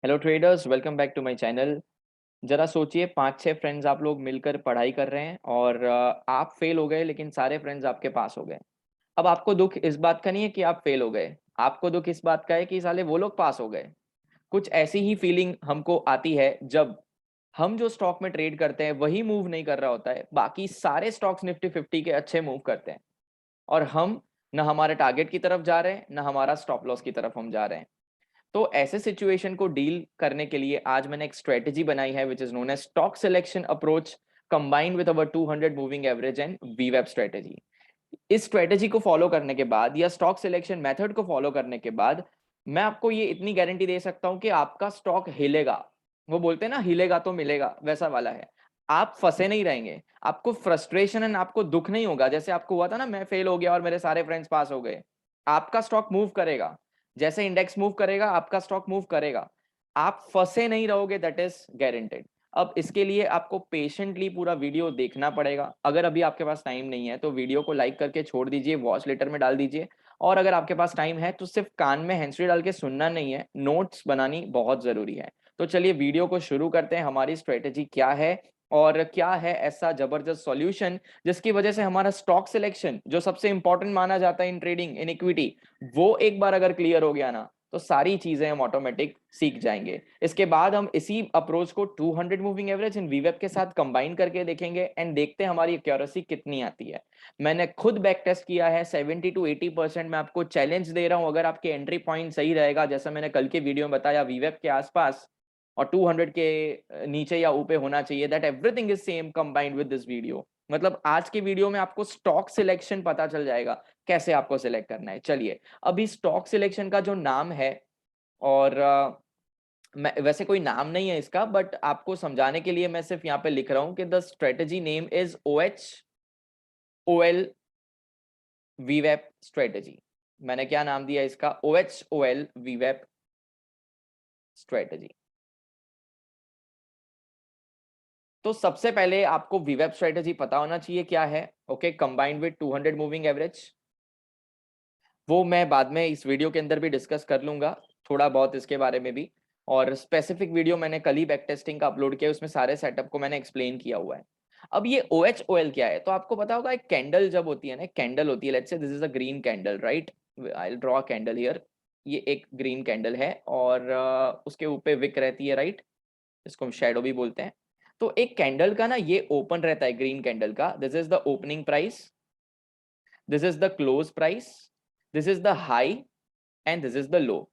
Hello traders, welcome back to my channel. जरा सोचिए, पांच छह फ्रेंड्स आप लोग मिलकर पढ़ाई कर रहे हैं और आप फेल हो गए, लेकिन सारे फ्रेंड्स आपके पास हो गए। अब आपको दुख इस बात का नहीं है कि आप फेल हो गए, आपको दुख इस बात का है कि साले वो लोग पास हो गए। कुछ ऐसी ही फीलिंग हमको आती है जब हम जो स्टॉक में ट्रेड करते हैं वही मूव नहीं कर रहा होता है, बाकी सारे स्टॉक्स निफ्टी 50 के अच्छे मूव करते हैं और हम न हमारे टारगेट की तरफ जा रहे हैं, न हमारा स्टॉप लॉस की तरफ हम जा रहे हैं। तो ऐसे सिचुएशन को डील करने के लिए आज मैंने एक स्ट्रेटेजी बनाई है which is known as stock selection approach combined with our 200 moving average and वीवेब स्ट्रेटेजी। इस स्ट्रेटेजी को फॉलो करने के बाद या स्टॉक सिलेक्शन मेथड को फॉलो करने के बाद मैं आपको ये इतनी गारंटी दे सकता हूं कि आपका स्टॉक हिलेगा। वो बोलते हैं ना, हिलेगा तो मिलेगा, वैसा वाला है। आप फंसे नहीं रहेंगे, आपको फ्रस्ट्रेशन एंड आपको दुख नहीं होगा जैसे आपको हुआ था ना, मैं फेल हो गया और मेरे सारे फ्रेंड्स पास हो गए। आपका स्टॉक मूव करेगा, जैसे इंडेक्स मूव करेगा आपका स्टॉक मूव करेगा। आप फंसे नहीं रहोगे, दैट इज गारंटेड। अब इसके लिए आपको पेशेंटली पूरा वीडियो देखना पड़ेगा। अगर अभी आपके पास टाइम नहीं है तो वीडियो को लाइक करके छोड़ दीजिए, वॉच लेटर में डाल दीजिए। और अगर आपके पास टाइम है तो सिर्फ कान में हैंड्स फ्री डाल के सुनना नहीं है, नोट्स बनानी बहुत जरूरी है। तो चलिए वीडियो को शुरू करते हैं। हमारी स्ट्रेटेजी क्या है और क्या है ऐसा जबरदस्त सॉल्यूशन जिसकी वजह से हमारा स्टॉक सिलेक्शन, जो सबसे इंपॉर्टेंट माना जाता है इन ट्रेडिंग, इन इक्विटी, वो एक बार अगर क्लियर हो गया ना तो सारी चीजें हम ऑटोमेटिक सीख जाएंगे। इसके बाद हम इसी अप्रोच को 200 मूविंग एवरेज इन वीवेब के साथ कंबाइन करके देखेंगे एंड देखते हैं हमारी एक्यूरेसी कितनी आती है। मैंने खुद बैक टेस्ट किया है, 70 to 80% मैं आपको चैलेंज दे रहा हूं। अगर आपके एंट्री पॉइंट सही रहेगा, जैसा मैंने कल के वीडियो में बताया, वीवेब के आसपास और 200 के नीचे या ऊपर होना चाहिए, that everything is same combined with this video. मतलब आज के वीडियो में आपको स्टॉक सिलेक्शन पता चल जाएगा, कैसे आपको सिलेक्ट करना है। चलिए, अभी स्टॉक सिलेक्शन का जो नाम है, और मैं वैसे कोई नाम नहीं है इसका, बट आपको समझाने के लिए मैं सिर्फ यहाँ पे लिख रहा हूं कि the strategy name is OHOL वीवेप स्ट्रेटेजी। मैंने क्या नाम दिया इसका? OHOL वीवेप स्ट्रेटेजी। तो सबसे पहले आपको वीवेप स्ट्रेटेजी पता होना चाहिए क्या है। Okay, combined with 200 moving average, वो मैं बाद में इस वीडियो के अंदर भी डिस्कस कर लूंगा, थोड़ा बहुत इसके बारे में भी। और स्पेसिफिक वीडियो मैंने कल ही बैक टेस्टिंग का अपलोड किया, उसमें सारे सेटअप को मैंने एक्सप्लेन किया हुआ है। अब ये OHOL क्या है, तो आपको पता होगा, एक कैंडल जब होती है ना, कैंडल होती है, let's say this is a green candle, right? I will draw a candle here. ये एक ग्रीन कैंडल है और उसके ऊपर विक रहती है, राइट? इसको हम शेडो भी बोलते हैं। तो एक कैंडल का ना ये ओपन रहता है, ग्रीन कैंडल का, this is the opening price, this is the close price, this is the high and this is the low.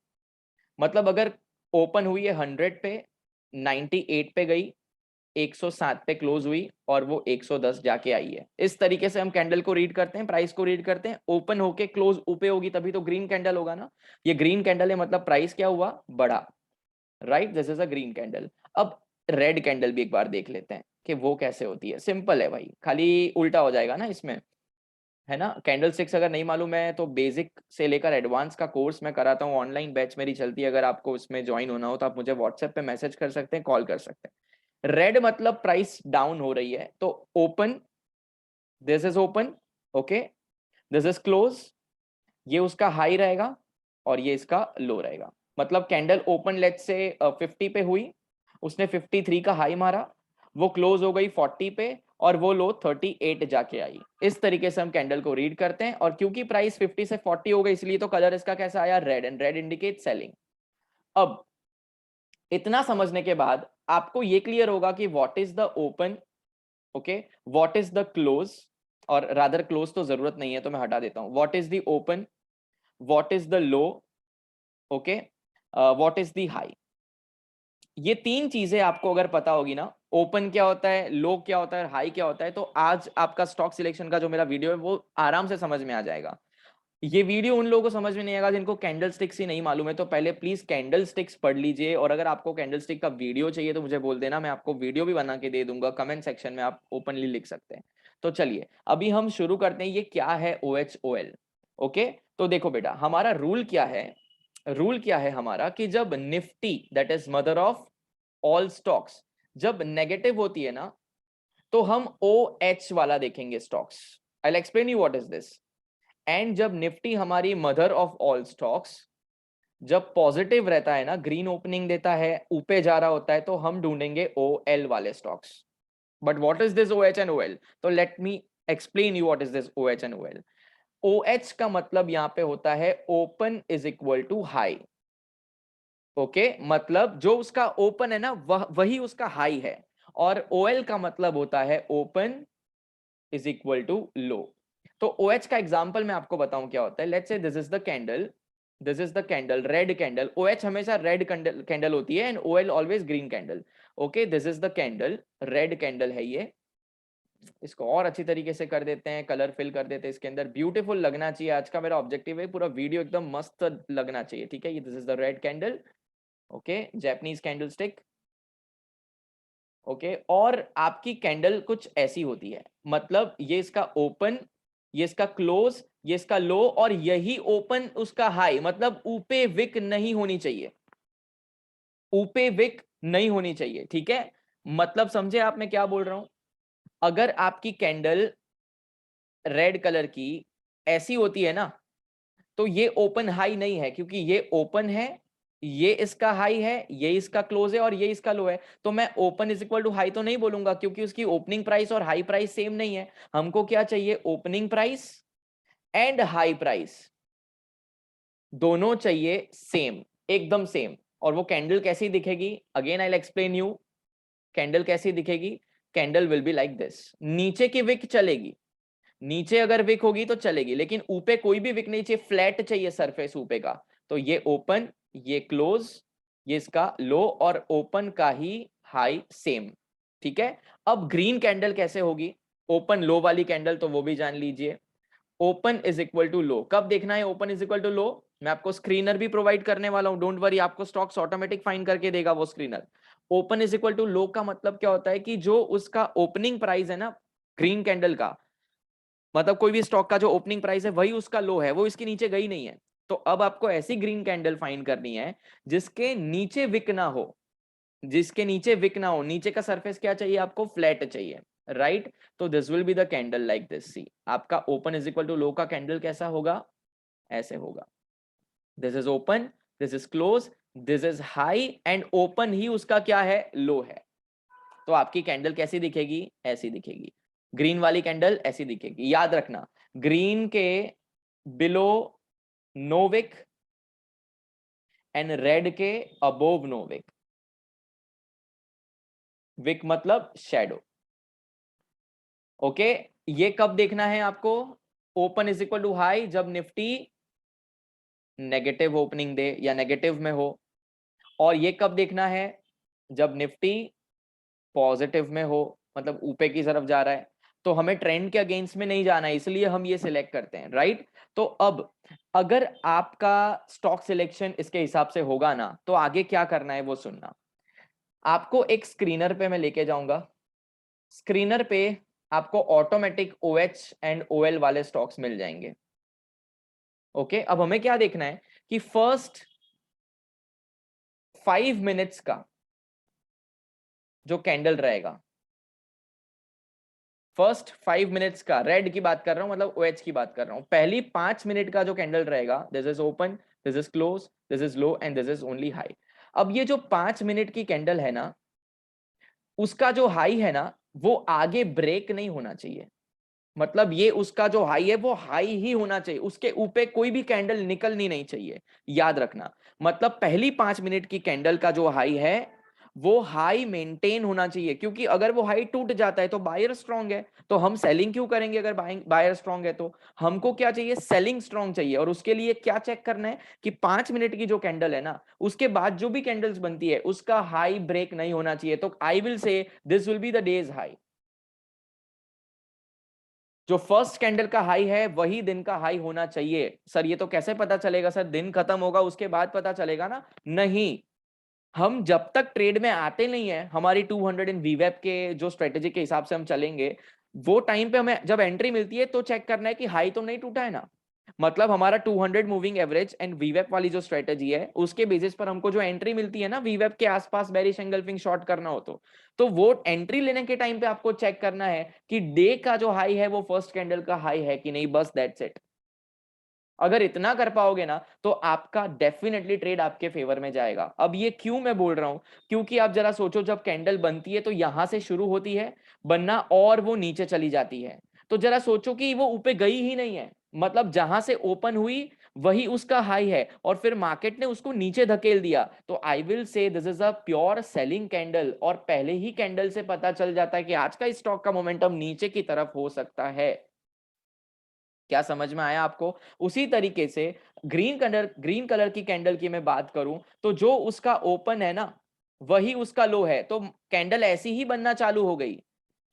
मतलब अगर ओपन हुई है 100 पे, 98 पे गई, 107 पे क्लोज हुई और वो 110 जाके आई है। इस तरीके से हम कैंडल को रीड करते हैं, प्राइस को रीड करते हैं। ओपन होके क्लोज ऊपर होगी तभी तो ग्रीन कैंडल होगा ना। ये ग्रीन कैंडल है, मतलब प्राइस क्या हुआ? बढ़ा, right? This is a green candle. अब रेड कैंडल भी एक बार देख लेते हैं कि वो कैसे होती है। सिंपल है भाई, खाली उल्टा हो जाएगा ना इसमें, है ना? कैंडल स्टिक्स अगर नहीं मालूम है तो बेसिक से लेकर एडवांस का कोर्स मैं कराता हूँ, ऑनलाइन बैच मेरी चलती है। अगर आपको उसमें ज्वाइन होना हो तो आप मुझे व्हाट्सएप पे मैसेज कर सकते हैं, कॉल कर सकते हैं। रेड मतलब प्राइस डाउन हो रही है, तो open, this is open, okay, this is close, ये उसका हाई रहेगा और ये इसका लो रहेगा। मतलब कैंडल ओपन लेट्स से 50 पे हुई, उसने 53 का हाई मारा, वो क्लोज हो गई 40 पे और वो लो 38 जाके आई। इस तरीके से हम कैंडल को रीड करते हैं। और क्योंकि प्राइस 50 से 40 हो गई, इसलिए तो कलर इसका कैसा आया? Red, and red indicate selling. अब इतना समझने के बाद आपको ये क्लियर होगा कि what is the open, okay, what is the close, और रादर क्लोज तो जरूरत नहीं है तो मैं हटा देता हूं। What is the open, what is the low, okay, what is the high. ये तीन चीजें आपको अगर पता होगी ना, ओपन क्या होता है, लो क्या होता है, हाई क्या होता है, तो आज आपका स्टॉक सिलेक्शन का जो मेरा वीडियो है वो आराम से समझ में आ जाएगा। ये वीडियो उन लोगों को समझ में नहीं आएगा जिनको कैंडल स्टिक्स ही नहीं मालूम है, तो पहले प्लीज कैंडल स्टिक्स पढ़ लीजिए। और अगर आपको कैंडल स्टिक का वीडियो चाहिए तो मुझे बोल देना, मैं आपको वीडियो भी बना के दे दूंगा, कमेंट सेक्शन में आप ओपनली लिख सकते हैं। तो चलिए अभी हम शुरू करते हैं, ये क्या है OHOL। ओके, तो देखो बेटा, हमारा रूल क्या है? रूल क्या है हमारा कि जब Nifty, that is mother of all stocks, जब नेगेटिव होती है ना, तो हम OH वाला देखेंगे stocks. I will explain you what is this. And जब निफ्टी हमारी मदर ऑफ ऑल स्टॉक्स, जब पॉजिटिव रहता है ना, ग्रीन ओपनिंग देता है, ऊपर जा रहा होता है, तो हम ढूंढेंगे OL वाले stocks. But what is this OH and OL? तो let me explain you what is this OH and OL. OH का मतलब यहां पे होता है open is equal to high. Okay, मतलब जो उसका ओपन है ना वही उसका हाई है. और OL का मतलब होता है ओपन इज इक्वल टू लो. तो OH का एग्जांपल मैं आपको बताऊं क्या होता है. Let's say this is the candle, this is the candle, red candle. OH हमेशा रेड कैंडल होती है and OL always green candle. Okay, this is the candle, red candle है ये. इसको और अच्छी तरीके से कर देते हैं, कलर फिल कर देते हैं इसके अंदर, ब्यूटीफुल लगना चाहिए. आज का मेरा ऑब्जेक्टिव है पूरा वीडियो एकदम मस्त लगना चाहिए. ठीक है, ये this is the red candle. Okay, Japanese candle stick. Okay, और आपकी कैंडल कुछ ऐसी होती है, मतलब ये इसका ओपन, ये इसका क्लोज, ये इसका लो, और यही ओपन उसका हाई. मतलब ऊपे विक नहीं होनी चाहिए, ऊपे विक नहीं होनी चाहिए. ठीक है, मतलब समझे आप मैं क्या बोल रहा हूं. अगर आपकी कैंडल रेड कलर की ऐसी होती है ना, तो ये ओपन हाई नहीं है, क्योंकि ये ओपन है, ये इसका हाई है, ये इसका क्लोज है, और ये इसका लो है. तो मैं open is equal to high तो नहीं बोलूंगा, क्योंकि उसकी ओपनिंग प्राइस और हाई प्राइस सेम नहीं है. हमको क्या चाहिए, opening price and high price दोनों चाहिए सेम, एकदम सेम. और वो कैंडल कैसी दिखेगी, again I will explain you. Candle कैसी दिखेगी, candle will be like this. नीचे की विक चलेगी, नीचे अगर विक होगी तो चलेगी, लेकिन ऊपर कोई भी विक नहीं चाहिए, फ्लैट चाहिए सरफेस ऊपर का. तो ये ओपन, ये क्लोज, ये इसका लो, और ओपन का ही हाई सेम. ठीक है, अब ग्रीन कैंडल कैसे होगी, ओपन लो वाली कैंडल, तो वो भी जान लीजिए. Open is equal to low, कब देखना है open is equal to low, मैं आपको स्क्रीनर भी प्रोवाइड करने वाला हूं, डोंट वरी, आपको स्टॉक्स ऑटोमेटिक फाइंड करके देगा वो screener. Open is equal to low का मतलब क्या होता है कि जो उसका ओपनिंग प्राइस है ना ग्रीन कैंडल का, मतलब कोई भी स्टॉक का जो ओपनिंग प्राइस है वही उसका लो है, वो इसके नीचे गई नहीं है. तो अब आपको ऐसी ग्रीन कैंडल फाइंड करनी है जिसके नीचे विक ना हो, जिसके नीचे विक ना हो, नीचे का सरफेस क्या चाहिए आपको, फ्लैट चाहिए. राइट, तो this will be the candle like this. See, आपका open is equal to low का कैंडल कैसा होगा, ऐसे होगा. This is open, this is close, this is high, and open ही उसका क्या है, लो है. तो आपकी कैंडल कैसी दिखेगी, ऐसी दिखेगी. ग्रीन वाली कैंडल ऐसी दिखेगी. याद रखना, ग्रीन के below no wick and red के अबोव नो विक. विक मतलब शेडो. ओके, ये कब देखना है आपको, open is equal to high जब निफ्टी नेगेटिव ओपनिंग दे या नेगेटिव में हो. और ये कब देखना है, जब निफ्टी पॉजिटिव में हो, मतलब ऊपर की तरफ जा रहा है. तो हमें ट्रेंड के अगेंस्ट में नहीं जाना है, इसलिए हम ये सिलेक्ट करते हैं. राइट, तो अब अगर आपका स्टॉक सिलेक्शन इसके हिसाब से होगा ना, तो आगे क्या करना है वो सुनना. आपको एक स्क्रीनर पे मैं लेके जाऊंगा. स्क्रीनर पे आपको ऑटोमेटिक OH एंड OL वाले स्टॉक्स मिल जाएंगे. ओके, अब हमें क्या देखना है कि फर्स्ट 5 मिनट्स का जो कैंडल रहेगा, फर्स्ट 5 मिनट्स का, रेड की बात कर रहा हूं, मतलब OH की बात कर रहा हूं, पहली 5 मिनट का जो कैंडल रहेगा, this is open, this is close, this is low, and this is only high. अब ये जो 5 मिनट की कैंडल है ना, उसका जो हाई है ना, वो आगे ब्रेक नहीं होना चाहिए. मतलब ये उसका जो हाई है वो हाई ही होना चाहिए, उसके ऊपर कोई भी कैंडल निकलनी नहीं चाहिए. याद रखना, मतलब पहली 5 मिनट की कैंडल का जो हाई है वो हाई मेंटेन होना चाहिए, क्योंकि अगर वो हाई टूट जाता है तो बायर स्ट्रांग है, तो हम सेलिंग क्यों करेंगे. अगर बायर स्ट्रांग है तो हमको क्या चाहिए, सेलिंग स्ट्रांग चाहिए. और उसके लिए क्या चेक करना है कि 5 मिनट की जो कैंडल है ना, उसके बाद जो भी कैंडल्स बनती है उसका हाई ब्रेक नहीं होना चाहिए. तो I will say this will be the days high. जो फर्स्ट कैंडल का हाई है वही दिन का हाई होना चाहिए. सर ये तो कैसे पता चलेगा, सर दिन खत्म होगा उसके बाद पता चलेगा ना. नहीं, हम जब तक ट्रेड में आते नहीं है, हमारी 200 इन वीवेप के जो स्ट्रेटेजी के हिसाब से हम चलेंगे, वो टाइम पे हमें जब एंट्री मिलती है तो चेक करना है कि हाई तो नहीं टूटा है ना. मतलब हमारा 200 मूविंग एवरेज एंड वीवेप वाली जो स्ट्रेटेजी है उसके बेसिस पर हमको जो एंट्री मिलती है ना वीवेप के आसपास, बेरिश एंगल्फिंग शॉर्ट करना हो तो वो एंट्री लेने के टाइम पे आपको चेक करना है कि डे का जो हाई है वो फर्स्ट कैंडल का हाई है कि नहीं. बस दैट्स इट. अगर इतना कर पाओगे ना तो आपका डेफिनेटली ट्रेड आपके फेवर में जाएगा। अब ये क्यों मैं बोल रहा हूं, क्योंकि आप जरा सोचो, जब कैंडल बनती है तो यहां से शुरू होती है बनना और वो नीचे चली जाती है, तो जरा सोचो कि वो ऊपर गई ही नहीं है, मतलब जहां से ओपन हुई वही उसका हाई है और फिर मार्केट ने उसको नीचे धकेल दिया, तो I will say this is a pure selling candle. और पहले ही कैंडल से पता चल जाता है कि आज का स्टॉक का मोमेंटम नीचे की तरफ हो सकता है। क्या समझ में आया आपको? उसी तरीके से ग्रीन कलर की कैंडल की मैं बात करूं तो जो उसका ओपन है ना वही उसका लो है, तो कैंडल ऐसी ही बनना चालू हो गई,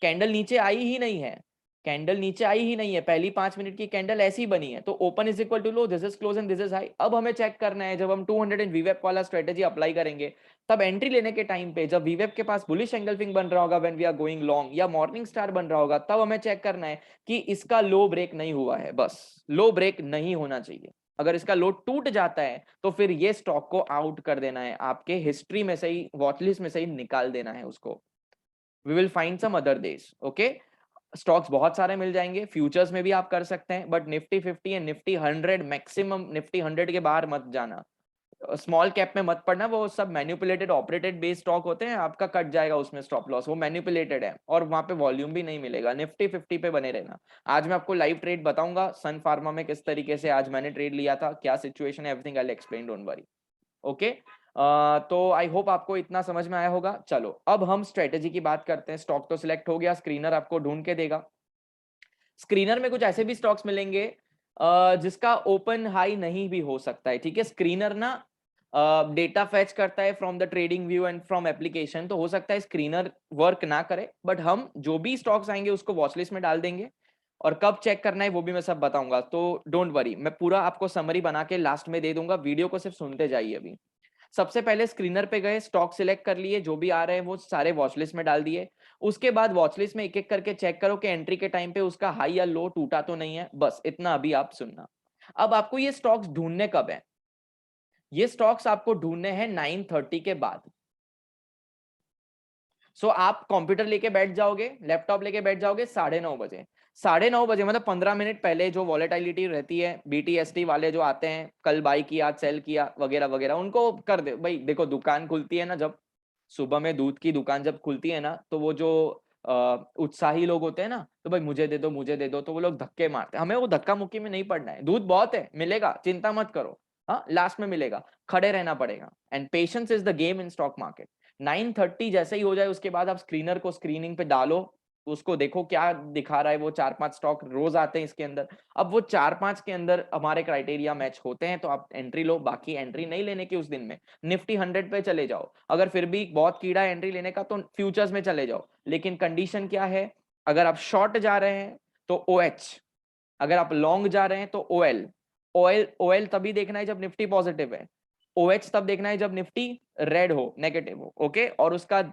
कैंडल नीचे आई ही नहीं है, कैंडल नीचे आई ही नहीं है, पहली 5 मिनट की कैंडल ऐसी बनी है, तो open is equal to low, this is close and this is high. अब हमें चेक करना है, जब हम 200 एंड वीवेप वाला स्ट्रेटेजी अप्लाई करेंगे तब एंट्री लेने के टाइम पे जब वीवेप के पास बुलिश एंगल्फिंग बन रहा होगा when we are going long, या मॉर्निंग स्टार बन रहा होगा, तब हमें चेक करना है कि इसका लो ब्रेक नहीं हुआ है, बस लो ब्रेक नहीं होना चाहिए। अगर इसका लो टूट जाता है तो फिर ये स्टॉक को आउट कर देना है, आपके हिस्ट्री में से ही, वॉचलिस्ट में से ही निकाल देना है उसको। We will find some other days, okay. Stocks बहुत सारे मिल जाएंगे, फ्यूचर्स में भी आप कर सकते हैं, but Nifty 50 and Nifty 100, maximum Nifty 100 के बाहर मत जाना, स्मॉल कैप में मत पड़ना, वो सब मैन्युपुलेटेड ऑपरेटेड बेस्ड स्टॉक होते हैं, आपका कट जाएगा उसमें स्टॉप लॉस, वो मैन्युपुलेटेड है और वहां पे वॉल्यूम भी नहीं मिलेगा। निफ्टी 50 पे बने रहना। आज मैं आपको लाइव ट्रेड बताऊंगा सन फार्मा में किस तरीके से आज मैंने ट्रेड लिया था, क्या सिचुएशन है, everything I will explain, don't worry, okay. तो आई होप आपको इतना समझ में आया होगा। चलो अब हम स्ट्रेटेजी की बात करते हैं। स्टॉक तो सिलेक्ट हो गया, स्क्रीनर आपको ढूंढ के देगा। स्क्रीनर में कुछ ऐसे भी स्टॉक्स मिलेंगे जिसका ओपन हाई नहीं भी हो सकता है, ठीक है। स्क्रीनर ना डेटा फैच करता है from the trading view and from application, तो हो सकता है स्क्रीनर वर्क ना करे, बट हम जो भी स्टॉक्स आएंगे उसको वॉचलिस्ट में डाल देंगे और कब चेक करना है वो भी मैं सब बताऊंगा, तो डोंट वरी, मैं पूरा आपको समरी बना के लास्ट में दे दूंगा, वीडियो को सिर्फ सुनते जाइए अभी। सबसे पहले स्क्रीनर पे गए, स्टॉक सिलेक्ट कर लिए, जो भी आ रहे हैं वो सारे वॉचलिस्ट में डाल दिए। उसके बाद वॉचलिस्ट में एक एक करके चेक करो कि एंट्री के टाइम पे उसका हाई या लो टूटा तो नहीं है, बस इतना अभी आप सुनना। अब आपको ये स्टॉक्स ढूंढने कब है? ये स्टॉक्स आपको ढूंढने हैं 9:30 के बाद। सो आप कंप्यूटर लेके बैठ जाओगे, लैपटॉप लेके बैठ जाओगे 9:30 बजे। 9:30 बजे मतलब 15 मिनट पहले जो वॉलेटिलिटी रहती है, बीटीएसटी वाले जो आते हैं, कल बाई किया सेल किया वगैरह वगैरह, उनको कर दे भाई। देखो दुकान खुलती है ना, जब सुबह में दूध की दुकान जब खुलती है ना, तो वो जो उत्साही लोग होते हैं ना, तो भाई मुझे दे दो मुझे दे दो, तो वो लोग धक्के मारते हैं। हमें वो धक्का मुक्की में नहीं पड़ना है, दूध बहुत है, मिलेगा, चिंता मत करो। हाँ, लास्ट में मिलेगा, खड़े रहना पड़ेगा, and patience is the game in stock market. 9:30 जैसे ही हो जाए उसके बाद आप स्क्रीनर को स्क्रीनिंग पे डालो, उसको देखो क्या दिखा रहा है। वो 4-5 स्टॉक रोज आते हैं इसके अंदर, अब वो 4-5 के अंदर हमारे क्राइटेरिया मैच होते हैं तो आप एंट्री लो, बाकी एंट्री नहीं लेने की उस दिन में। निफ्टी 100 पे चले जाओ, अगर फिर भी बहुत कीड़ा एंट्री लेने का तो फ्यूचर्स में चले जाओ, लेकिन कंडीशन क्या है? अगर आप शॉर्ट जा रहे हैं तो OH, अगर आप लॉन्ग जा रहे हैं तो OL। OL तभी देखना है जब निफ्टी पॉजिटिव है, OH तब देखना है जब निफ्टी रेड हो, नेगेटिव हो, ओके। और उसका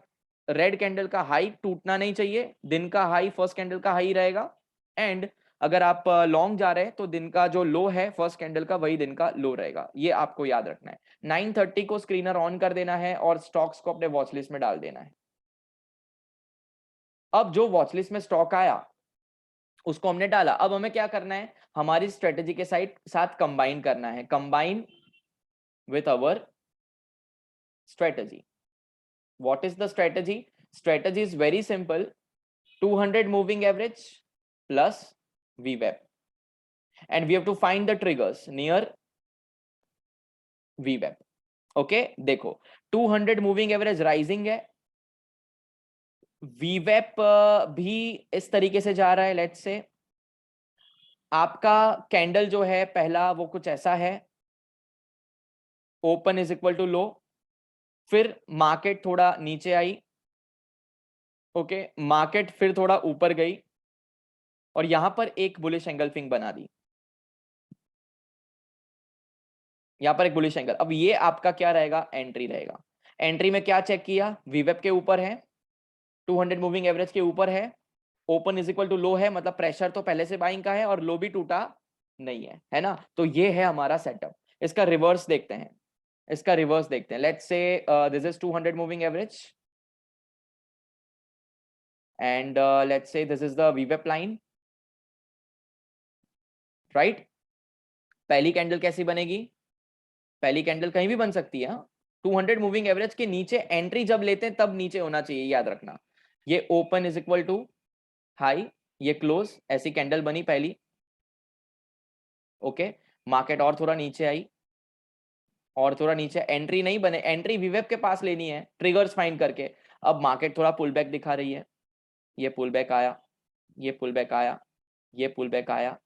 रेड कैंडल का हाई टूटना नहीं चाहिए, दिन का हाई फर्स्ट कैंडल का हाई रहेगा। एंड अगर आप लॉन्ग जा रहे हैं तो दिन का जो लो है फर्स्ट कैंडल का, वही दिन का लो रहेगा, ये आपको याद रखना है। 9:30 को स्क्रीनर ऑन कर देना है और स्टॉक्स को अपने वॉचलिस्ट में डाल देना है। अब जो वॉचलिस्ट में स्टॉक आया उसको हमने डाला, अब हमें क्या करना है? हमारी स्ट्रेटेजी के साथ कंबाइन करना है, combine with our strategy. What is the strategy? Strategy is very simple: 200 moving average plus VWAP, and we have to find the triggers near VWAP. Okay, देखो 200 मूविंग एवरेज राइजिंग है, VWAP भी इस तरीके से जा रहा है। लेट्स से आपका कैंडल जो है पहला वो कुछ ऐसा है, ओपन इज इक्वल टू लो, फिर मार्केट थोड़ा नीचे आई, ओके, मार्केट फिर थोड़ा ऊपर गई और यहां पर एक बुलिश एंगल्फिंग बना दी, यहां पर एक बुलिश एंगल। अब ये आपका क्या रहेगा? एंट्री रहेगा। एंट्री में क्या चेक किया? वीवेप के ऊपर है, 200 मूविंग एवरेज के ऊपर है, ओपन इज इक्वल टू लो है, मतलब प्रेशर तो पहले से बाइंग का है और लो भी टूटा नहीं है ना? तो ये है हमारा सेटअप। इसका रिवर्स देखते हैं, इसका रिवर्स देखते हैं। Let's say this is 200 moving average and let's say this is the वीवेप लाइन, राइट? पहली कैंडल कैसी बनेगी, पहली कैंडल कहीं भी बन सकती है, 200 मूविंग एवरेज के नीचे एंट्री जब लेते हैं तब नीचे होना चाहिए, याद रखना। ये open is equal to high, ये क्लोज, ऐसी कैंडल बनी पहली। ओके, मार्केट और थोड़ा नीचे आई, और थोड़ा नीचे, एंट्री नहीं बने, एंट्री वीवेब के पास लेनी है ट्रिगर्स फाइंड करके। अब मार्केट थोड़ा पुल बैक दिखा रही है, ये पुल बैक आया, ये पुल बैक आया, ये पुल बैक आया,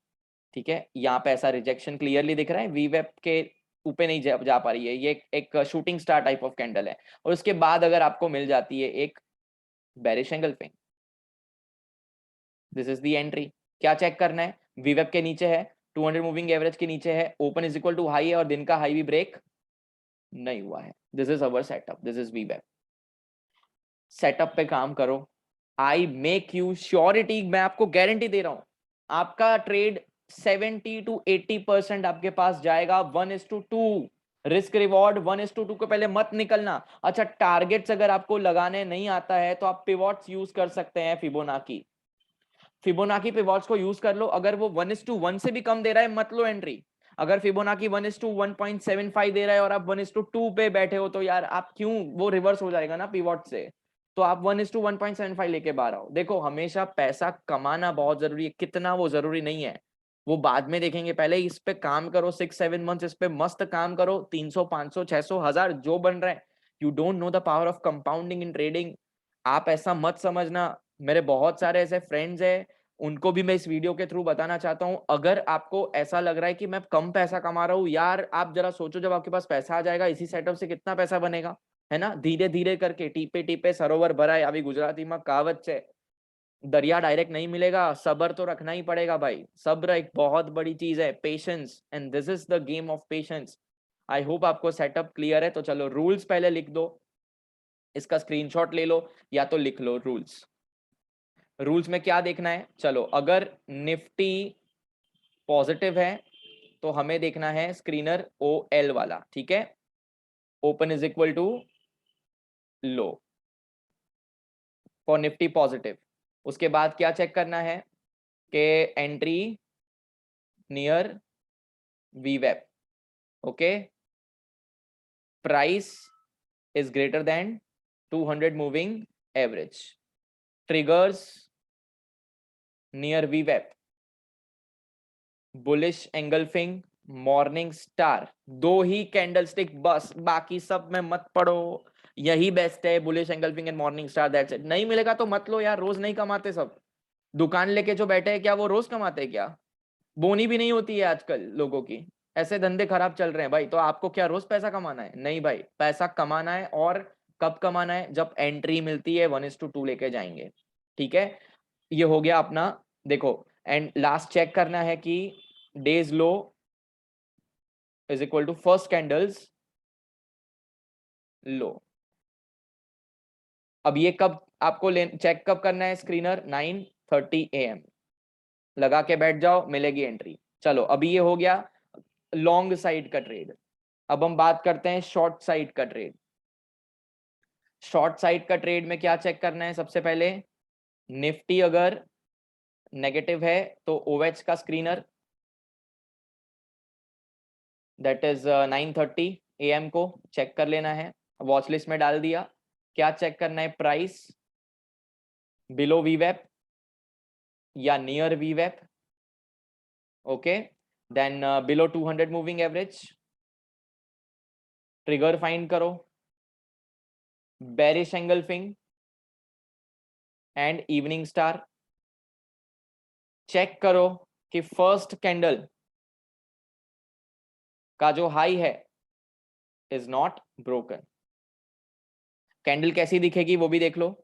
ठीक है। यहाँ पे ऐसा रिजेक्शन क्लियरली दिख रहा है, वीवेब के ऊपर नहीं जा पा रही है, ये एक shooting star type of candle है। और उसके बाद अगर आपको मिल जाती है एक bearish engulfing, this is the entry. क्या चेक करना है, वीवेब के नीचे है, 200 मूविंग एवरेज के नीचे है, open is equal to high है, और दिन का हाई भी ब्रेक नहीं हुआ है। This is our setup, this is वीवेब। सेटअप पे काम करो, आई मेक यू श्योरिटी, मैं आपको गारंटी दे रहा हूं, आपका ट्रेड 70 to 80% आपके पास जाएगा 1:2, रिस्क रिवॉर्ड 1:2 को पहले मत निकलना। अच्छा, टारगेट्स अगर आपको लगाने नहीं आता है तो आप पिवॉट्स यूज कर सकते हैं, फिबोनाकी, फिबोनाकी पिवॉट्स को यूज कर लो। अगर वो 1:1 से भी कम दे रहा है मत लो एंट्री। अगर फिबोनाकी 1:1.75 दे रहा है और आप 1:2 पे बैठे हो तो यार आप क्यों, वो रिवर्स हो जाएगा ना पिवॉट से, तो आप 1:1.75 लेके बाहर आओ। देखो, हमेशा पैसा कमाना बहुत जरूरी है, कितना वो जरूरी नहीं है, वो बाद में देखेंगे, पहले इस पे काम करो, 6-7 मंथ्स इस पे मस्त काम करो, 300 500 600 1000 जो बन रहा है। You don't know the power of compounding in trading. आप ऐसा मत समझना, मेरे बहुत सारे ऐसे फ्रेंड्स हैं, उनको भी मैं इस वीडियो के थ्रू बताना चाहता हूं, अगर आपको ऐसा लग रहा है कि मैं कम पैसा कमा रहा हूं, यार आप जरा सोचो, जब आपके पास पैसा आ जाएगा इसी सेटअप से कितना पैसा बनेगा, है ना। धीरे धीरे करके, टीपे टीपे सरोवर भरा है, अभी गुजराती में कहावत है, दरिया डायरेक्ट नहीं मिलेगा, सब्र तो रखना ही पड़ेगा भाई। सब्र एक बहुत बड़ी चीज है, patience, and this is the game of patience. I hope आपको सेटअप क्लियर है। तो चलो, रूल्स पहले लिख दो, इसका स्क्रीनशॉट ले लो या तो लिख लो रूल्स। रूल्स में क्या देखना है, चलो, अगर निफ्टी पॉजिटिव है तो हमें देखना है स्क्रीनर OL वाला, ठीक है, open is equal to low for Nifty positive. उसके बाद क्या चेक करना है कि एंट्री नियर वीवेप, okay, price is greater than 200 moving average, triggers near वीवेप, बुलिश एंगल्फिंग, मॉर्निंग स्टार, दो ही कैंडलस्टिक बस, बाकी सब में मत पढ़ो, यही बेस्ट है, bullish engulfing and morning star, that's it. नहीं मिलेगा तो मत लो यार, रोज नहीं कमाते सब। दुकान लेके जो बैठे हैं क्या वो रोज कमाते हैं क्या? बोनी भी नहीं होती है आजकल लोगों की, ऐसे धंधे खराब चल रहे हैं भाई। तो आपको क्या रोज पैसा कमाना है? नहीं भाई, पैसा कमाना है, और कब कमाना है? जब एंट्री मिलती है 1:2 लेके जाएंगे, ठीक है। ये हो गया अपना, देखो, एंड लास्ट चेक करना है कि day's low is equal to first candle's low. अब ये कब आपको चेक कब करना है स्क्रीनर? 9:30 AM लगा के बैठ जाओ, मिलेगी एंट्री। चलो, अभी ये हो गया लॉन्ग साइड का ट्रेड। अब हम बात करते हैं शॉर्ट साइड का ट्रेड। शॉर्ट साइड का ट्रेड में क्या चेक करना है? सबसे पहले निफ्टी अगर नेगेटिव है तो OH का स्क्रीनर, दैट इज 9:30 AM को चेक कर लेना है, वॉच लिस्ट में डाल दिया। क्या चेक करना है? प्राइस बिलो वीवेप या नियर वीवेप, okay, then below 200 moving average, trigger find करो, bearish engulfing and evening star. Check करो कि फर्स्ट कैंडल का जो हाई है इज नॉट ब्रोकन। कैंडल कैसी दिखेगी वो भी देख लो,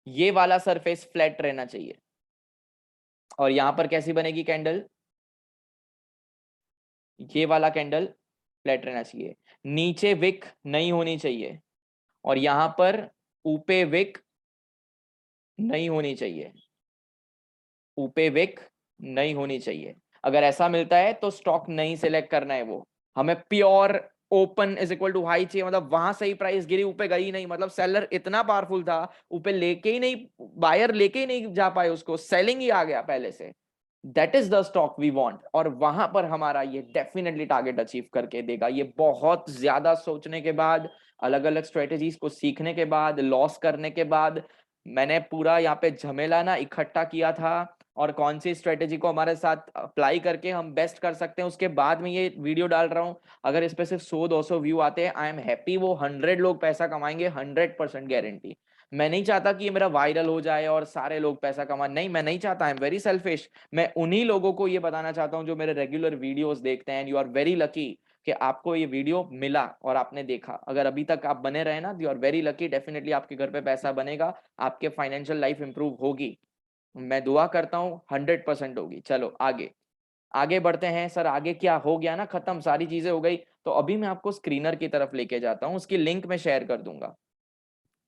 ये वाला सरफेस फ्लैट रहना चाहिए, और यहां पर कैसी बनेगी कैंडल? ये वाला कैंडल फ्लैट रहना चाहिए, नीचे विक नहीं होनी चाहिए, और यहां पर ऊपे विक नहीं होनी चाहिए, ऊपे विक नहीं होनी चाहिए। अगर ऐसा मिलता है तो स्टॉक नहीं सिलेक्ट करना है, वो हमें pure open is equal to high चाहिए, मतलब वहां से ही प्राइस गिरी, ऊपर गई नहीं, मतलब सेलर इतना पावरफुल था, ऊपर लेके ही नहीं, बायर लेके ही नहीं जा पाए उसको, सेलिंग ही आ गया पहले से, that is the stock we want, और वहां पर हमारा ये डेफिनेटली टारगेट अचीव करके देगा। ये बहुत ज्यादा सोचने के बाद, अलग अलग स्ट्रेटेजीज को सीखने के बाद, लॉस करने के बाद, मैंने पूरा यहाँ पे झमेला ना इकट्ठा किया था, और कौन सी स्ट्रेटेजी को हमारे साथ अप्लाई करके हम बेस्ट कर सकते हैं, उसके बाद में ये वीडियो डाल रहा हूँ। अगर इस पे सिर्फ 100-200 व्यू आते हैं, आई एम हैप्पी। वो 100 लोग पैसा कमाएंगे, 100% गारंटी। मैं नहीं चाहता कि ये मेरा वायरल हो जाए और सारे लोग पैसा कमा, नहीं, मैं नहीं चाहता। I am very selfish. मैं उन्हीं लोगों को ये बताना चाहता हूँ जो मेरे रेगुलर वीडियोस देखते हैं। यू आर वेरी लकी कि आपको ये वीडियो मिला और आपने देखा। अगर अभी तक आप बने रहे ना, you are very lucky. Definitely आपके घर पे पैसा बनेगा, आपके फाइनेंशियल लाइफ इंप्रूव होगी। मैं दुआ करता हूँ 100% होगी। चलो आगे आगे बढ़ते हैं। सर आगे क्या हो गया ना, खत्म, सारी चीजें हो गई। तो अभी मैं आपको स्क्रीनर की तरफ लेके जाता हूँ, उसकी लिंक मैं शेयर कर दूंगा।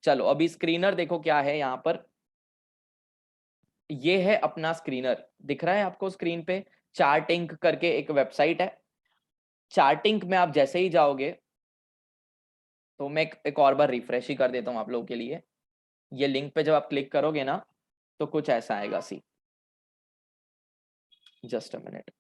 चलो अभी स्क्रीनर देखो क्या है यहाँ पर। ये है अपना स्क्रीनर, दिख रहा है आपको स्क्रीन पे? चार्टिंग करके एक वेबसाइट है। चार्टिंग में आप जैसे ही जाओगे, तो मैं एक और बार रिफ्रेश ही कर देता हूं आप लोगों के लिए। ये लिंक पे जब आप क्लिक करोगे ना, तो कुछ ऐसा आएगा। सी, जस्ट अ मिनट।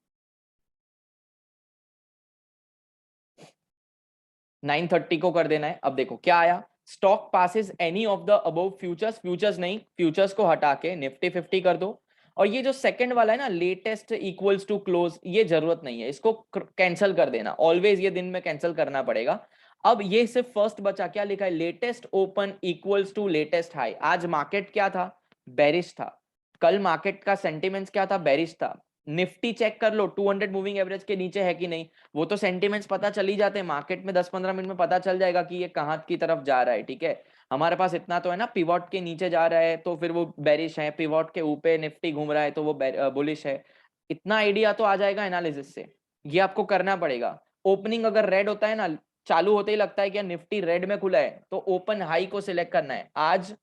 9:30 को कर देना है। अब देखो क्या आया, stock passes any of the above futures. Futures नहीं, फ्यूचर्स को हटा के निफ्टी 50 कर दो। और ये जो सेकंड वाला है ना, लेटेस्ट इक्वल्स टू क्लोज, ये जरूरत नहीं है, इसको कैंसिल कर देना। ऑलवेज ये दिन में कैंसिल करना पड़ेगा। अब ये सिर्फ फर्स्ट बचा, क्या लिखा है? Latest open equals to latest high. आज मार्केट क्या था? बेरिश था। कल मार्केट का सेंटिमेंट्स क्या था? बेरिश था। निफ्टी चेक कर लो 200 मूविंग एवरेज के नीचे है कि नहीं। वो तो सेंटिमेंट्स पता चल ही जाते हैं मार्केट में, 10-15 मिनट में पता चल जाएगा कि ये कहाँ की तरफ जा रहा है। ठीक है, हमारे पास इतना तो है ना, पिवोट के नीचे जा रहा है तो फिर वो बेरिश है, पिवोट के ऊपर निफ्टी घूम रहा है तो वो बुलिश है। इतना आइडिया तो आ जाएगा एनालिसिस से। ये आपको करना पड़ेगा। ओपनिंग अगर रेड होता है ना, चालू होते ही लगता है कि निफ्टी रेड में खुला है, तो ओपन हाई को सिलेक्ट करना है। आज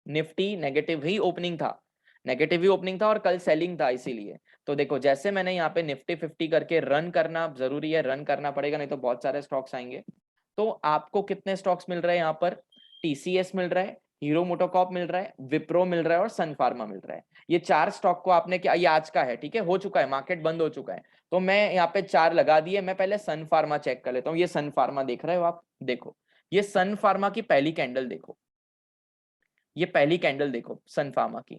निफ्टी नेगेटिव ही ओपनिंग था, नेगेटिव ही ओपनिंग था, और कल सेलिंग था, इसीलिए। तो देखो जैसे मैंने यहाँ पे निफ्टी 50 करके रन करना जरूरी है, रन करना पड़ेगा, नहीं तो बहुत सारे स्टॉक्स आएंगे। तो आपको कितने स्टॉक्स मिल रहे हैं यहाँ पर? टीसीएस मिल रहा है, हीरो मोटोकॉर्प मिल रहा है, विप्रो मिल रहा है, और सन फार्मा मिल रहा है। ये चार स्टॉक को आपने क्या, ये आज का है, ठीक है, हो चुका है, मार्केट बंद हो चुका है। तो मैं यहाँ पे चार लगा दिए। मैं पहले सन फार्मा चेक कर लेता हूँ। ये सन फार्मा देख रहे हो आप? देखो ये सन फार्मा की पहली कैंडल देखो, ये पहली कैंडल देखो सन फार्मा की।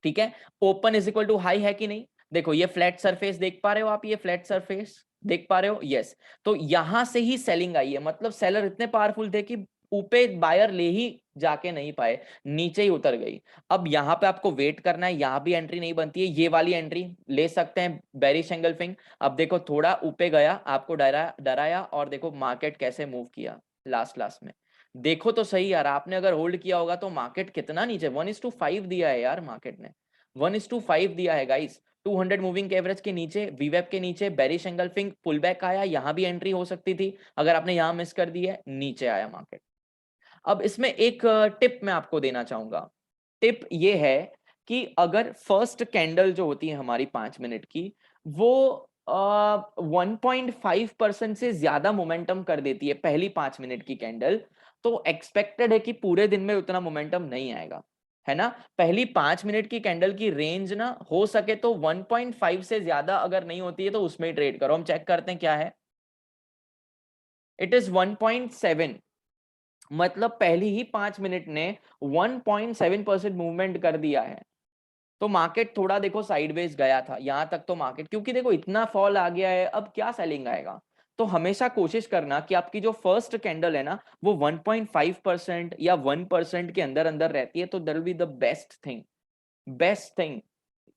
ठीक है, open is equal to high है कि नहीं? देखो ये फ्लैट सरफेस देख पा रहे हो आप? ये फ्लैट सरफेस देख पा रहे हो? यस। तो यहां से ही सेलिंग आई है, मतलब सेलर इतने पावरफुल थे कि ऊपर बायर ले ही जाके नहीं पाए, नीचे ही उतर गई। अब यहाँ पे आपको वेट करना है, यहाँ भी एंट्री नहीं बनती है। ये वाली एंट्री ले सकते हैं, बेरिश एंगल्फिंग। अब देखो थोड़ा ऊपर गया, आपको डराया, और देखो मार्केट कैसे मूव किया लास्ट लास्ट में। देखो तो सही यार, आपने अगर होल्ड किया होगा तो मार्केट कितना नीचे, 1:5 दिया है यार मार्केट ने, 1:5 दिया है गाइस। 200 मूविंग के एवरेज के नीचे, वीवेब के नीचे, बेरिश एंगल्फिंग, पुल बैक आया, यहां भी एंट्री हो सकती थी। अगर आपने यहां मिस कर दी है, नीचे आया मार्केट। अब इसमें एक टिप मैं आपको देना चाहूंगा। टिप ये है कि अगर फर्स्ट कैंडल जो होती है हमारी 5 मिनट की, वो 1.5% से ज्यादा मोमेंटम कर देती है पहली 5 मिनट की कैंडल, तो एक्सपेक्टेड है कि पूरे दिन में उतना मोमेंटम नहीं आएगा, है ना। पहली 5 मिनट की कैंडल की रेंज ना, हो सके तो 1.5 से ज्यादा अगर नहीं होती है तो उसमें ही ट्रेड करो। हम चेक करते हैं क्या है। इट इज 1.7, मतलब पहली ही 5 मिनट ने 1.7% मूवमेंट कर दिया है। तो मार्केट थोड़ा देखो साइडवेज गया था यहां तक, तो मार्केट, क्योंकि देखो इतना फॉल आ गया है, अब क्या सेलिंग आएगा। तो हमेशा कोशिश करना कि आपकी जो फर्स्ट कैंडल है ना, वो 1.5% या 1% के अंदर अंदर रहती है, तो that will be the best thing, best thing.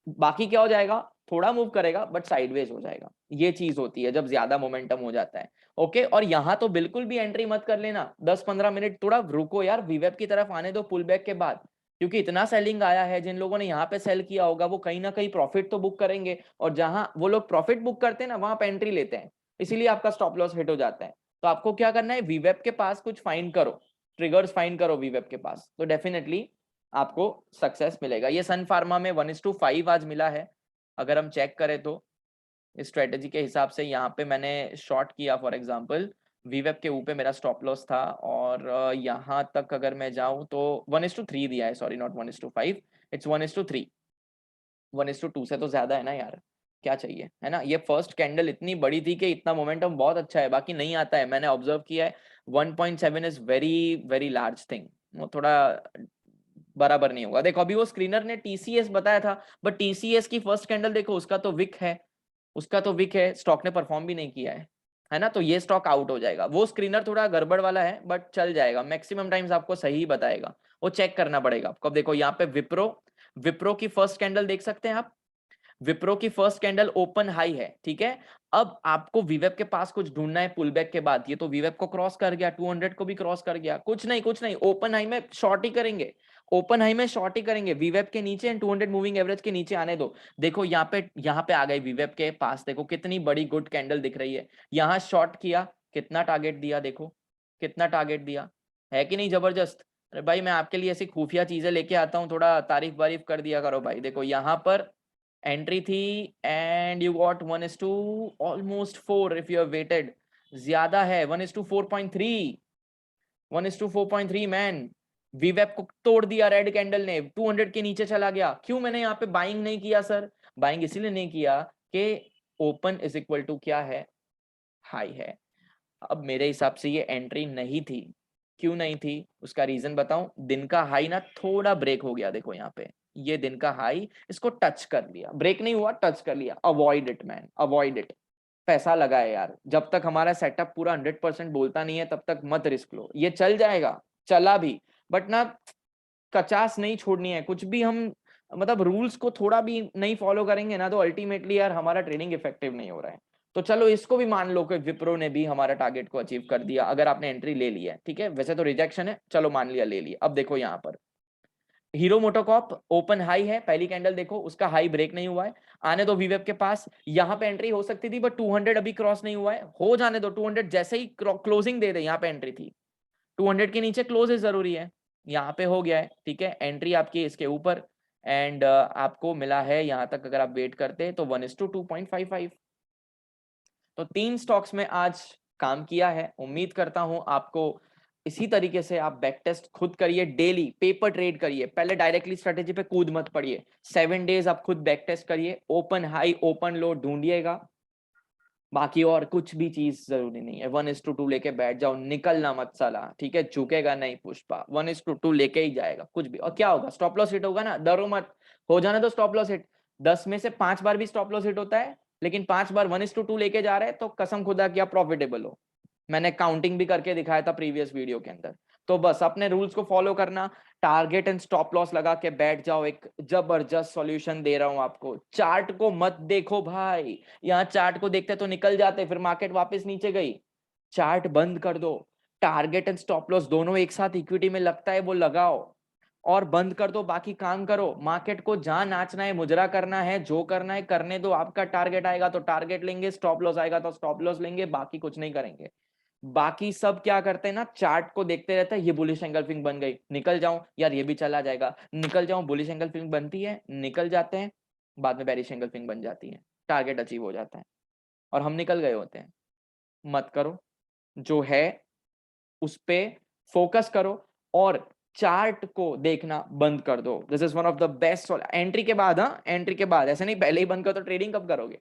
बाकी क्या हो जाएगा, थोड़ा मूव करेगा बट साइडवेज हो जाएगा। ये चीज होती है जब ज्यादा मोमेंटम हो जाता है। ओके, और यहां तो बिल्कुल भी एंट्री मत कर लेना, 10-15 मिनट थोड़ा रुको यार, वीवेब की तरफ आने दो पुल बैक के बाद। क्योंकि इतना सेलिंग आया है, जिन लोगों ने यहाँ पे सेल किया होगा वो कहीं ना कहीं प्रॉफिट तो बुक करेंगे, और जहां वो लोग प्रॉफिट बुक करते हैं ना, वहां पे एंट्री लेते हैं, इसीलिए आपका स्टॉप लॉस हिट हो जाता है। तो आपको क्या करना है, वीवेब के पास कुछ फाइंड करो, ट्रिगर्स फाइंड करो वीवेब के पास, तो डेफिनेटली आपको सक्सेस मिलेगा। ये सन फार्मा में 1:5 आज मिला है। अगर हम चेक करें तो इस स्ट्रेटेजी के हिसाब से, यहाँ पे मैंने शॉर्ट किया फॉर एग्जांपल, वीवेब के ऊपर मेरा स्टॉप लॉस था, और यहाँ तक अगर मैं जाऊं तो 1:3 दिया है, सॉरी नॉट 1:5, इट्स 1:3। 1:2 से तो ज्यादा है ना यार, क्या चाहिए, है ना। ये फर्स्ट कैंडल इतनी बड़ी थी कि इतना मोमेंटम बहुत अच्छा है, बाकी नहीं आता है, मैंने ऑब्जर्व किया है। 1.7 is very very large thing, वो थोड़ा बराबर नहीं होगा। देखो अभी वो स्क्रीनर ने टीसीएस बताया था, बट टीसीएस की फर्स्ट कैंडल देखो, उसका तो विक है, उसका तो विक है, स्टॉक ने परफॉर्म भी नहीं किया है ना, तो ये स्टॉक आउट हो जाएगा। वो स्क्रीनर थोड़ा गड़बड़ वाला है बट चल जाएगा, मैक्सिमम टाइम्स आपको सही बताएगा, वो चेक करना पड़ेगा आपको। अब देखो यहाँ पे विप्रो, विप्रो की फर्स्ट कैंडल देख सकते हैं आप, विप्रो की फर्स्ट कैंडल ओपन हाई है, ठीक है। अब आपको वीवेब के पास कुछ ढूंढना है पुल बैक के बाद, ये तो वीवेब को क्रॉस कर गया, 200 को भी क्रॉस कर गया, कुछ नहीं कुछ नहीं, ओपन हाई में शॉर्ट ही करेंगे, ओपन हाई में शॉर्ट ही करेंगे, वीवेब के नीचे एंड 200 मूविंग एवरेज के नीचे आने दो। देखो यहाँ पे आ गए वीवेब के पास, देखो कितनी बड़ी गुड कैंडल दिख रही है, यहाँ शॉर्ट किया, कितना टारगेट दिया, देखो कितना टारगेट दिया, है कि नहीं जबरदस्त। अरे भाई मैं आपके लिए ऐसी खुफिया चीजें लेके आता हूँ, थोड़ा तारीफ वारीफ कर दिया करो भाई। देखो यहाँ पर एंट्री थी and you got 1:, almost 4 if you have waited, ज्यादा है 1:4.3, 1:4.3 मैन। वीवेप को तोड़ दिया रेड कैंडल ने, 200 के नीचे चला गया। क्यों मैंने यहाँ पे बाइंग नहीं किया सर? बाइंग इसीलिए नहीं किया कि ओपन इज इक्वल टू क्या है, हाई है। अब मेरे हिसाब से ये एंट्री नहीं थी। क्यों नहीं थी उसका रीजन बताऊं, दिन का हाई ना थोड़ा ब्रेक हो गया, देखो यहाँ पे ये दिन का हाई इसको टच कर लिया, ब्रेक नहीं हुआ टच कर लिया, avoid it man, avoid it. पैसा लगा है यार, जब तक हमारा सेटअप पूरा 100% बोलता नहीं है तब तक मत रिस्क लो, ये चल जाएगा, चला भी, बट ना कचास नहीं छोड़नी है कुछ भी। हम मतलब रूल्स को थोड़ा भी नहीं फॉलो करेंगे ना तो अल्टीमेटली यार हमारा ट्रेडिंग इफेक्टिव नहीं हो रहा है। तो चलो इसको भी मान लो कि विप्रो ने भी हमारा टारगेट को अचीव कर दिया, अगर आपने एंट्री ले ली है, ठीक है। वैसे तो रिजेक्शन है, चलो मान लिया ले लिया। अब देखो यहाँ पर हीरो मोटोकॉप ओपन हाई है, पहली कैंडल देखो उसका हाई ब्रेक नहीं हुआ है, आने दो वीवेब के पास, यहाँ पे एंट्री हो सकती थी बट 200 अभी क्रॉस नहीं हुआ है, हो जाने दो, 200 जैसे ही क्लोजिंग दे दे, यहाँ पे एंट्री थी, 200 के नीचे क्लोज है जरूरी है, यहाँ पे हो गया है, ठीक है। एंट्री आपकी इसके ऊपर एंड आपको मिला है यहाँ तक, अगर आप वेट करते तो 1:2.55। तो 3 स्टॉक्स में आज काम किया है, उम्मीद करता हूं आपको इसी तरीके से आप बैक टेस्ट खुद करिए, डेली पेपर ट्रेड करिए, पहले डायरेक्टली स्ट्रेटेजी पे कूद मत पड़िए, 7 डेज आप खुद बैक टेस्ट करिए, ओपन हाई ओपन लो ढूंढिएगा, बाकी और कुछ भी चीज जरूरी नहीं है। 1:2 लेके बैठ जाओ, निकलना मत साला, ठीक है, झुकेगा नहीं पुष्पा, 1:2 लेके ही जाएगा कुछ भी। और क्या होगा, स्टॉप लॉस हिट होगा ना, डरो मत, हो जाने तो स्टॉप लॉस हिट, 10 में से 5 बार भी स्टॉप लॉस हिट होता है, लेकिन 5 बार 1:2 लेके जा रहे हैं तो कसम खुदा कि आप प्रॉफिटेबल हो। मैंने काउंटिंग भी करके दिखाया था प्रीवियस वीडियो के अंदर। तो बस अपने रूल्स को फॉलो करना, टारगेट एंड स्टॉप लॉस लगा के बैठ जाओ, एक जबरदस्त सॉल्यूशन दे रहा हूं आपको। चार्ट को मत देखो भाई, यहाँ चार्ट को देखते तो निकल जाते, फिर मार्केट वापस नीचे गई, चार्ट बंद कर दो, टारगेट एंड स्टॉप लॉस दोनों एक साथ इक्विटी में लगता है वो लगाओ और बंद कर दो, बाकी काम करो। मार्केट को जहां नाचना है मुजरा करना है, जो करना है करने दो, आपका टारगेट आएगा तो टारगेट लेंगे, स्टॉप लॉस आएगा तो स्टॉप लॉस लेंगे, बाकी कुछ नहीं करेंगे। बाकी सब क्या करते हैं ना, चार्ट को देखते रहते हैं, ये बुलिश एंगल्फिंग बन गई, निकल जाऊं यार ये भी चला जाएगा, निकल जाऊं, बुलिश एंगल्फिंग बनती है, निकल जाते हैं, बाद में बेरिश एंगल्फिंग बन जाती है, टारगेट अचीव हो जाता है और हम निकल गए होते हैं। मत करो, जो है उस पे फोकस करो और चार्ट को देखना बंद कर दो। This is one of the best. Entry के बाद, हाँ एंट्री के बाद, ऐसे नहीं पहले ही बंद कर, तो ट्रेडिंग कब करोगे?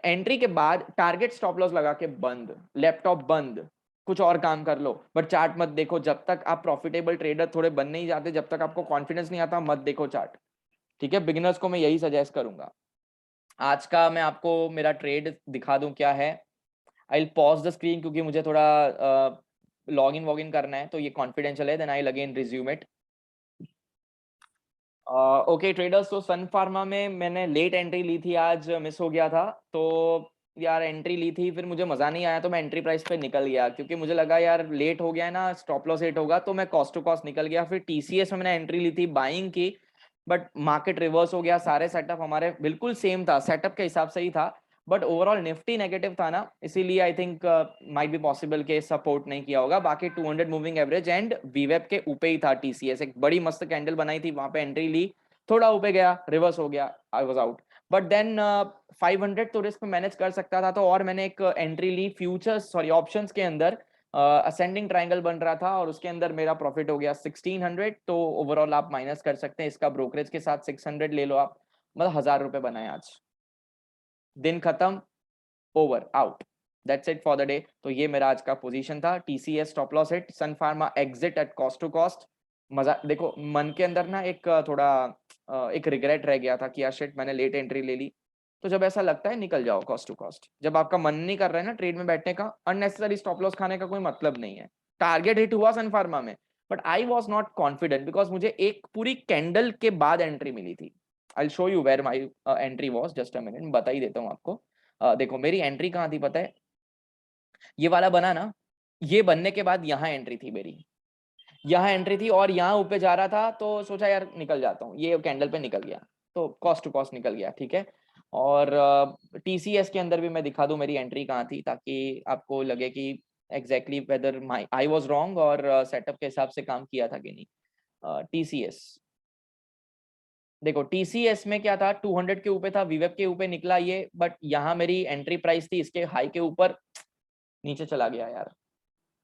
एंट्री के बाद टारगेट स्टॉप लॉस लगा के बंद, लैपटॉप बंद, कुछ और काम कर लो, बट चार्ट मत देखो। जब तक आप प्रॉफिटेबल ट्रेडर थोड़े बन नहीं जाते, जब तक आपको कॉन्फिडेंस नहीं आता, मत देखो चार्ट, ठीक है। बिगिनर्स को मैं यही सजेस्ट करूंगा। आज का मैं आपको मेरा ट्रेड दिखा दूं क्या है। I will pause the screen क्योंकि मुझे थोड़ा लॉग इन वॉग इन करना है, तो ये कॉन्फिडेंशियल है, then I will again resume it. Okay traders, तो सन फार्मा में मैंने लेट एंट्री ली थी, आज मिस हो गया था, तो यार एंट्री ली थी, फिर मुझे मजा नहीं आया तो मैं एंट्री प्राइस पे निकल गया, क्योंकि मुझे लगा यार लेट हो गया है ना, स्टॉप लॉस हिट होगा, तो मैं कॉस्ट टू कॉस्ट निकल गया। फिर टीसीएस में मैंने एंट्री ली थी बाइंग की, बट मार्केट रिवर्स हो गया, सारे सेटअप हमारे बिल्कुल सेम था, सेटअप के हिसाब से ही था, बट ओवरऑल निफ्टी नेगेटिव था ना, इसीलिए I think might be possible के सपोर्ट नहीं किया होगा। बाकी 200 मूविंग एवरेज एंड वीवेब के ऊपर ही था टीसीएस, एक बड़ी मस्त कैंडल बनाई थी, वहां पे एंट्री ली, थोड़ा ऊपर गया, रिवर्स हो गया, I was out. But then 500 तो रिस्क मैनेज कर सकता था, तो और मैंने एक एंट्री ली फ्यूचर्स, सॉरी ऑप्शंस के अंदर, असेंडिंग ट्रायंगल बन रहा था और उसके अंदर मेरा प्रॉफिट हो गया 1600, तो ओवरऑल आप माइनस कर सकते हैं इसका, ब्रोकरेज के साथ 600 ले लो आप, मतलब 1000 रुपए बनाए आज, दिन खत्म, over, out, that's it for the day. तो ये मेरा आज का पोजीशन था। TCS stop loss hit, Sun Pharma exit at cost to cost. मजा देखो, मन के अंदर ना एक थोड़ा एक रिग्रेट रह गया था कि यार शिट मैंने लेट एंट्री ले ली। तो जब ऐसा लगता है निकल जाओ कॉस्ट टू कॉस्ट। जब आपका मन नहीं कर रहा है ना ट्रेड में बैठने का, अननेसेसरी स्टॉप लॉस खाने का कोई मतलब नहीं है। टारगेट हिट हुआ सन फार्मा में, but I was not confident because मुझे एक पूरी कैंडल के बाद एंट्री मिली थी। I show you where my entry was, just a minute बता ही देता हूँ आपको। देखो मेरी एंट्री कहाँ थी पता है, ये वाला बना ना, ये बनने के बाद यहाँ एंट्री थी मेरी, यहाँ एंट्री थी और यहाँ ऊपर जा रहा था, तो सोचा यार निकल जाता हूँ, ये कैंडल पे निकल गया, तो कॉस्ट टू कॉस्ट निकल गया, ठीक है। और टीसीएस के अंदर भी मैं दिखा दूं मेरी एंट्री कहाँ थी, ताकि आपको लगे कि exactly whether my I was wrong और सेटअप के हिसाब से काम किया था कि नहीं। टीसीएस देखो, टीसीएस में क्या था, 200 के ऊपर था, वीवेब के ऊपर निकला ये, बट यहाँ मेरी एंट्री प्राइस थी इसके हाई के ऊपर, नीचे चला गया यार,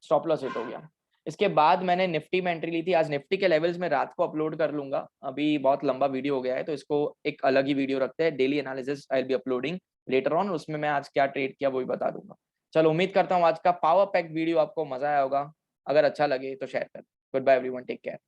स्टॉप लॉस हिट हो गया। इसके बाद मैंने निफ्टी में एंट्री ली थी। आज निफ्टी के लेवल्स में रात को अपलोड कर लूंगा, अभी बहुत लंबा वीडियो हो गया है, तो इसको एक अलग ही वीडियो रखते हैं, daily analysis I will be uploading later on, उसमें मैं आज क्या ट्रेड किया वो भी बता दूंगा। चलो, उम्मीद करता हूँ आज का पावर पैक वीडियो आपको मजा आया होगा, अगर अच्छा लगे तो शेयर कर। Goodbye everyone, take care.